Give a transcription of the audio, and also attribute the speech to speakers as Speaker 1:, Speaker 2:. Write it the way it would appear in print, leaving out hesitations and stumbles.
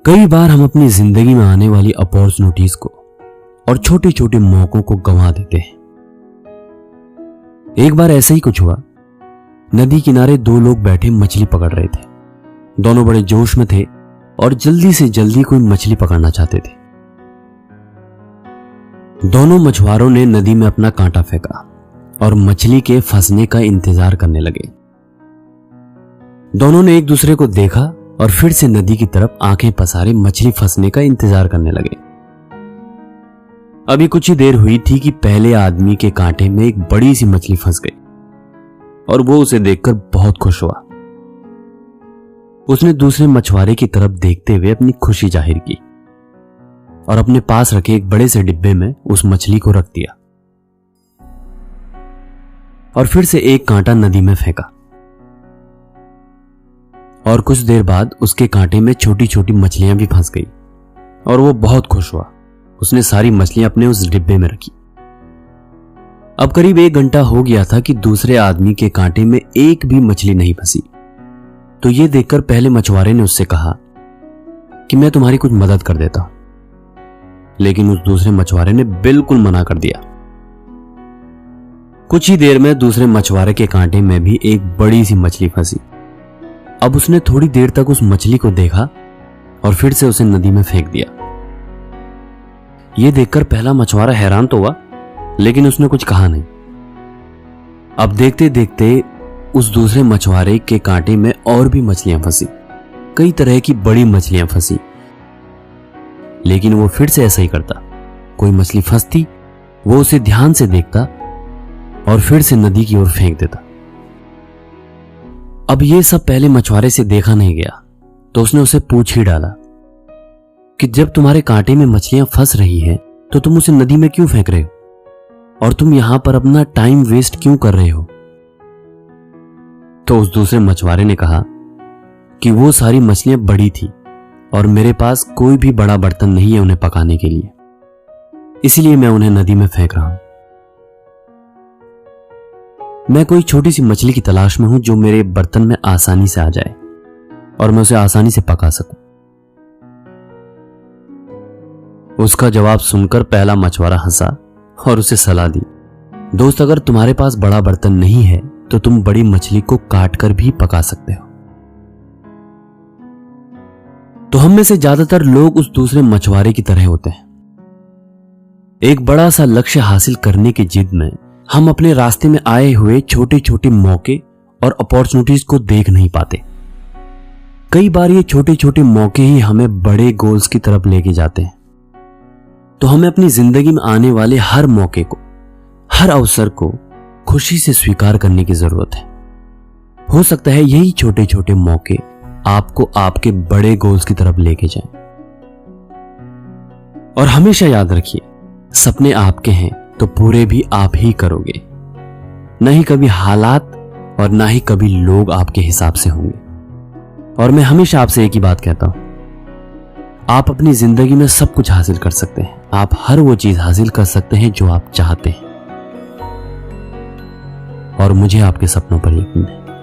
Speaker 1: कई बार हम अपनी जिंदगी में आने वाली अपॉर्चुनिटीज को और छोटे छोटे मौकों को गंवा देते हैं। एक बार ऐसा ही कुछ हुआ। नदी किनारे दो लोग बैठे मछली पकड़ रहे थे। दोनों बड़े जोश में थे और जल्दी से जल्दी कोई मछली पकड़ना चाहते थे। दोनों मछुआरों ने नदी में अपना कांटा फेंका और मछली के फंसने का इंतजार करने लगे। दोनों ने एक दूसरे को देखा और फिर से नदी की तरफ आंखें पसारे मछली फंसने का इंतजार करने लगे। अभी कुछ ही देर हुई थी कि पहले आदमी के कांटे में एक बड़ी सी मछली फंस गई और वो उसे देखकर बहुत खुश हुआ। उसने दूसरे मछुआरे की तरफ देखते हुए अपनी खुशी जाहिर की और अपने पास रखे एक बड़े से डिब्बे में उस मछली को रख दिया और फिर से एक कांटा नदी में फेंका। और कुछ देर बाद उसके कांटे में छोटी छोटी मछलियां भी फंस गई और वो बहुत खुश हुआ। उसने सारी मछलियां अपने उस डिब्बे में रखी। अब करीब 1 घंटा हो गया था कि दूसरे आदमी के कांटे में एक भी मछली नहीं फंसी। तो ये देखकर पहले मछुआरे ने उससे कहा कि मैं तुम्हारी कुछ मदद कर देता हूं, लेकिन उस दूसरे मछुआरे ने बिल्कुल मना कर दिया। कुछ ही देर में दूसरे मछुआरे के कांटे में भी एक बड़ी सी मछली फंसी। अब उसने थोड़ी देर तक उस मछली को देखा और फिर से उसे नदी में फेंक दिया। यह देखकर पहला मछुआरा हैरान तो हुआ, लेकिन उसने कुछ कहा नहीं। अब देखते देखते उस दूसरे मछुआरे के कांटे में और भी मछलियां फंसी, कई तरह की बड़ी मछलियां फंसी, लेकिन वो फिर से ऐसा ही करता। कोई मछली फंसती, वो उसे ध्यान से देखता और फिर से नदी की ओर फेंक देता। अब ये सब पहले मछुआरे से देखा नहीं गया, तो उसने उसे पूछ ही डाला कि जब तुम्हारे कांटे में मछलियां फंस रही हैं, तो तुम उसे नदी में क्यों फेंक रहे हो और तुम यहां पर अपना टाइम वेस्ट क्यों कर रहे हो? तो उस दूसरे मछुआरे ने कहा कि वो सारी मछलियां बड़ी थी और मेरे पास कोई भी बड़ा बर्तन नहीं है उन्हें पकाने के लिए, इसलिए मैं उन्हें नदी में फेंक रहा हूं। मैं कोई छोटी सी मछली की तलाश में हूं जो मेरे बर्तन में आसानी से आ जाए और मैं उसे आसानी से पका सकूं। उसका जवाब सुनकर पहला मछुआरा हंसा और उसे सलाह दी, दोस्त, अगर तुम्हारे पास बड़ा बर्तन नहीं है तो तुम बड़ी मछली को काट कर भी पका सकते हो। तो हम में से ज्यादातर लोग उस दूसरे मछुआरे की तरह होते हैं। एक बड़ा सा लक्ष्य हासिल करने की जिद में हम अपने रास्ते में आए हुए छोटे छोटे मौके और अपॉर्चुनिटीज को देख नहीं पाते। कई बार ये छोटे छोटे मौके ही हमें बड़े गोल्स की तरफ लेके जाते हैं। तो हमें अपनी जिंदगी में आने वाले हर मौके को, हर अवसर को खुशी से स्वीकार करने की जरूरत है। हो सकता है यही छोटे छोटे मौके आपको आपके बड़े गोल्स की तरफ लेके जाएं। और हमेशा याद रखिए, सपने आपके हैं तो पूरे भी आप ही करोगे, नहीं कभी हालात और ना ही कभी लोग आपके हिसाब से होंगे। और मैं हमेशा आपसे एक ही बात कहता हूं, आप अपनी जिंदगी में सब कुछ हासिल कर सकते हैं। आप हर वो चीज हासिल कर सकते हैं जो आप चाहते हैं और मुझे आपके सपनों पर यकीन है।